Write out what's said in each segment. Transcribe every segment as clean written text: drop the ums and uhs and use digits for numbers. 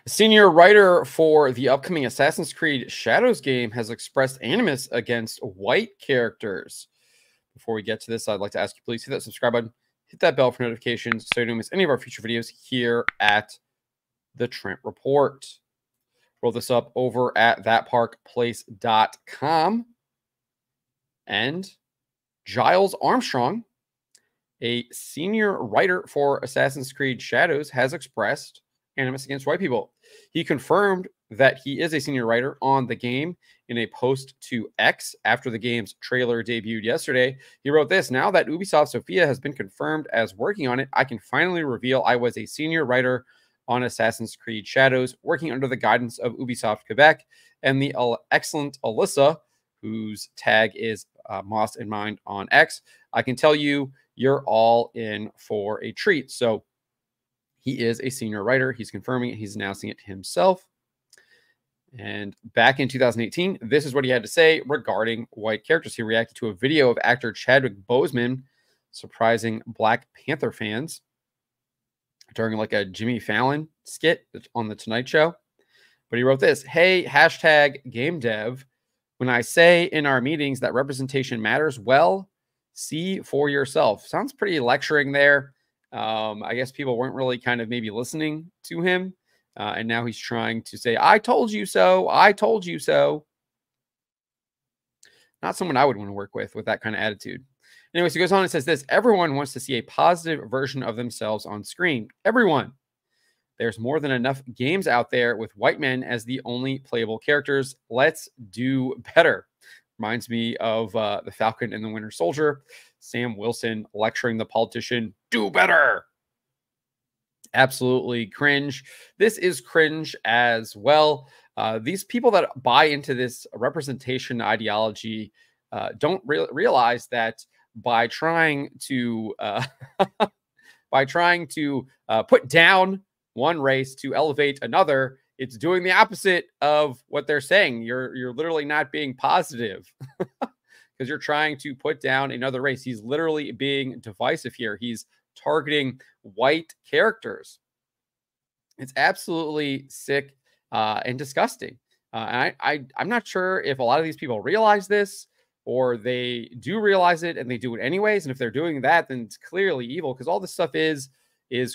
Senior writer for the upcoming Assassin's Creed Shadows game has expressed animus against white characters. Before we get to this, I'd like to ask you, please hit that subscribe button, hit that bell for notifications so you don't miss any of our future videos here at the Trent Report. Roll this up over at thatparkplace.com. And Giles Armstrong, a senior writer for Assassin's Creed Shadows, has expressed animus against white people. He confirmed that he is a senior writer on the game in a post to X after the game's trailer debuted yesterday. He wrote this: "Now that Ubisoft Sofia has been confirmed as working on it, I can finally reveal I was a senior writer on Assassin's Creed Shadows, working under the guidance of Ubisoft Quebec and the excellent Alyssa, whose tag is Moss in Mind on X. I can tell you, you're all in for a treat." So he is a senior writer. He's confirming it. He's announcing it himself. And back in 2018, this is what he had to say regarding white characters. He reacted to a video of actor Chadwick Boseman surprising Black Panther fans during like a Jimmy Fallon skit on The Tonight Show. But he wrote this: "Hey, hashtag game dev. When I say in our meetings that representation matters, well, see for yourself." Sounds pretty lecturing there. I guess people weren't really kind of maybe listening to him. And now he's trying to say, I told you so. I told you so. Not someone I would want to work with that kind of attitude. Anyways, he goes on and says this: "Everyone wants to see a positive version of themselves on screen. Everyone. There's more than enough games out there with white men as the only playable characters. Let's do better." Reminds me of The Falcon and the Winter Soldier. Sam Wilson lecturing the politician, do better. Absolutely cringe. This is cringe as well. These people that buy into this representation ideology don't realize that by trying to put down one race to elevate another, it's doing the opposite of what they're saying. You're literally not being positive because you're trying to put down another race. He's literally being divisive here. He's targeting white characters. It's absolutely sick and disgusting. I'm not sure if a lot of these people realize this, or they do realize it and they do it anyways. And if they're doing that, then it's clearly evil, because all this stuff is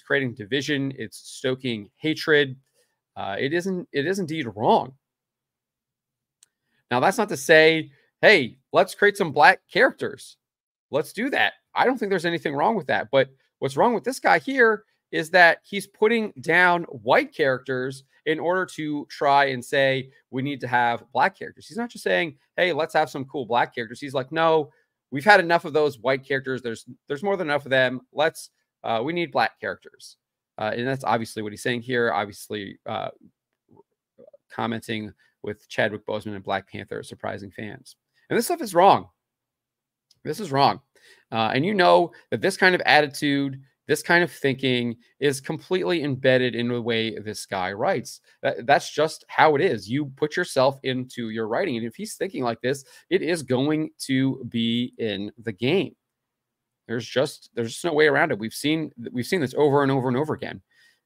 creating division. It's stoking hatred. It is indeed wrong. Now, that's not to say, hey, let's create some black characters. Let's do that. I don't think there's anything wrong with that. But what's wrong with this guy here is that he's putting down white characters in order to try and say we need to have black characters. He's not just saying, hey, let's have some cool black characters. He's like, no, we've had enough of those white characters. There's more than enough of them. We need black characters. And that's obviously what he's saying here. Obviously, commenting with Chadwick Boseman and Black Panther, surprising fans. And this stuff is wrong. This is wrong. And you know that this kind of attitude, this kind of thinking is completely embedded in the way this guy writes. That's just how it is. You put yourself into your writing. And if he's thinking like this, it is going to be in the game. There's just no way around it. We've seen this over and over and over again.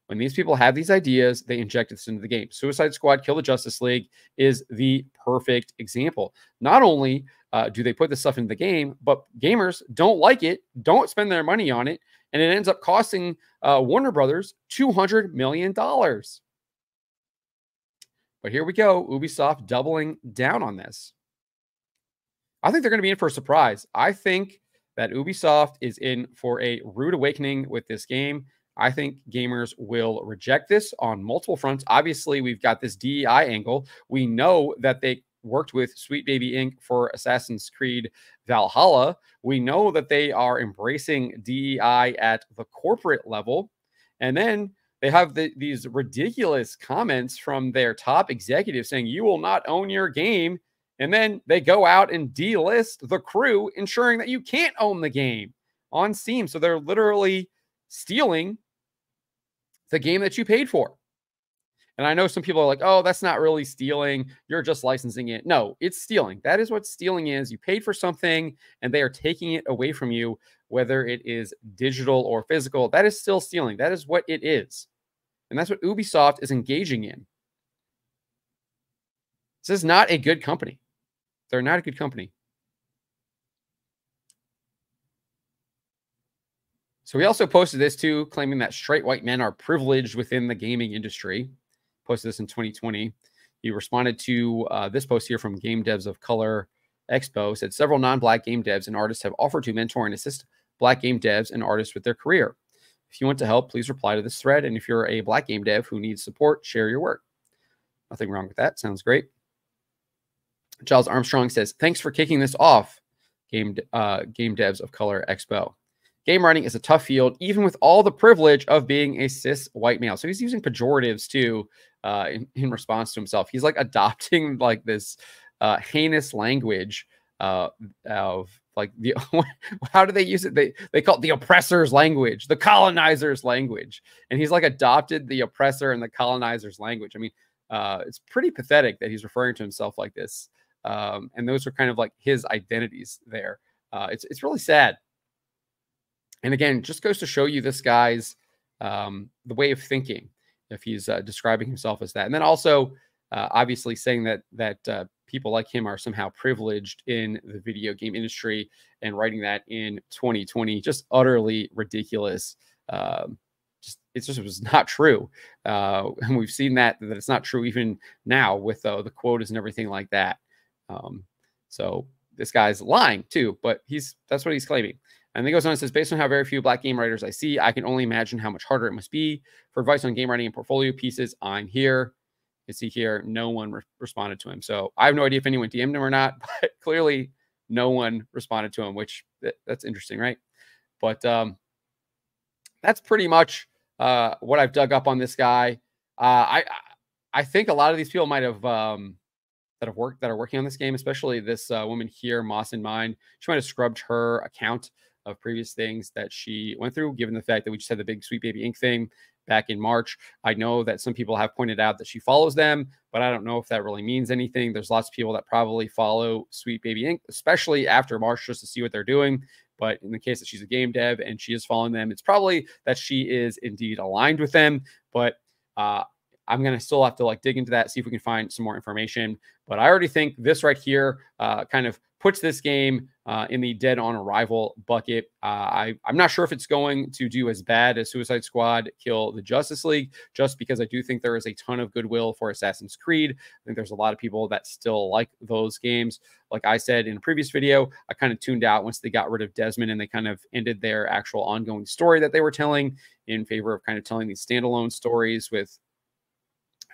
When these people have these ideas, they inject this into the game. Suicide Squad, Kill the Justice League is the perfect example. Not only do they put this stuff in the game, but gamers don't like it, don't spend their money on it, and it ends up costing Warner Brothers $200 million. But here we go, Ubisoft doubling down on this. I think they're going to be in for a surprise. I think that Ubisoft is in for a rude awakening with this game. I think gamers will reject this on multiple fronts. Obviously, we've got this DEI angle. We know that they worked with Sweet Baby Inc. for Assassin's Creed Valhalla. We know that they are embracing DEI at the corporate level. And then they have these ridiculous comments from their top executives saying, you will not own your game. And then they go out and delist the crew, ensuring that you can't own the game on Steam. So they're literally stealing the game that you paid for. And I know some people are like, oh, that's not really stealing. You're just licensing it. No, it's stealing. That is what stealing is. You paid for something and they are taking it away from you, whether it is digital or physical. That is still stealing. That is what it is. And that's what Ubisoft is engaging in. This is not a good company. They're not a good company. So we also posted this too, claiming that straight white men are privileged within the gaming industry. Posted this in 2020. He responded to this post here from Game Devs of Color Expo. Said several non-black game devs and artists have offered to mentor and assist black game devs and artists with their career. If you want to help, please reply to this thread. And if you're a black game dev who needs support, share your work. Nothing wrong with that. Sounds great. Giles Armstrong says, thanks for kicking this off, Game Devs of Color Expo. Game writing is a tough field, even with all the privilege of being a cis white male. So he's using pejoratives too in response to himself. He's like adopting like this heinous language of like the how do they use it? They call it the oppressor's language, the colonizer's language, and he's like adopted the oppressor and the colonizer's language. I mean, it's pretty pathetic that he's referring to himself like this, and those are kind of like his identities there. It's really sad. And again, just goes to show you this guy's the way of thinking if he's describing himself as that. And then also, obviously, saying that people like him are somehow privileged in the video game industry and writing that in 2020, just utterly ridiculous. It just was not true. And we've seen that it's not true even now with the quotas and everything like that. So this guy's lying too, but that's what he's claiming. And then he goes on and says, based on how very few black game writers I see, I can only imagine how much harder it must be. For advice on game writing and portfolio pieces, I'm here. You see here, no one responded to him. So I have no idea if anyone DM'd him or not, but clearly no one responded to him, which that's interesting, right? But that's pretty much what I've dug up on this guy. I think a lot of these people might have that are working on this game, especially this woman here, Moss in Mind. She might have scrubbed her account of previous things that she went through, given the fact that we just had the big Sweet Baby Ink thing back in March. I know that some people have pointed out that she follows them, but I don't know if that really means anything. There's lots of people that probably follow Sweet Baby Ink, especially after March, just to see what they're doing. But in the case that she's a game dev and she is following them, it's probably that she is indeed aligned with them. But I'm going to still have to like dig into that, see if we can find some more information. But I already think this right here kind of puts this game in the dead on arrival bucket. I'm not sure if it's going to do as bad as Suicide Squad Kill the Justice League, just because I do think there is a ton of goodwill for Assassin's Creed. I think there's a lot of people that still like those games. Like I said in a previous video, I kind of tuned out once they got rid of Desmond and they kind of ended their actual ongoing story that they were telling in favor of kind of telling these standalone stories with,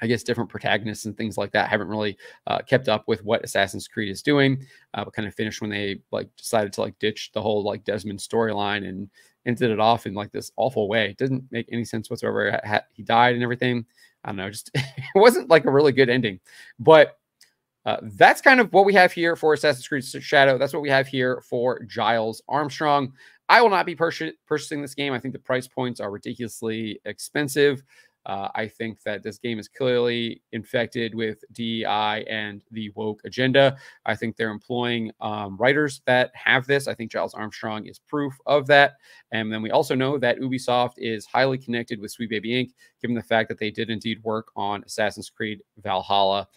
I guess, different protagonists and things like that. I haven't really kept up with what Assassin's Creed is doing, but kind of finished when they like decided to like ditch the whole like Desmond storyline and ended it off in like this awful way. It didn't make any sense whatsoever. He died and everything. I don't know, just it wasn't like a really good ending. But that's kind of what we have here for Assassin's Creed Shadow. That's what we have here for Giles Armstrong. I will not be purchasing this game. I think the price points are ridiculously expensive. I think that this game is clearly infected with DEI and the woke agenda. I think they're employing writers that have this. I think Giles Armstrong is proof of that. And then we also know that Ubisoft is highly connected with Sweet Baby Inc., given the fact that they did indeed work on Assassin's Creed Valhalla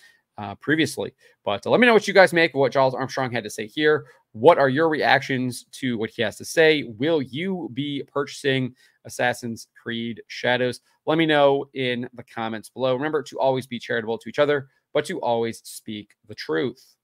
previously. But let me know what you guys make of what Giles Armstrong had to say here. What are your reactions to what he has to say? Will you be purchasing Assassin's Creed Shadows? Let me know in the comments below. Remember to always be charitable to each other, but to always speak the truth.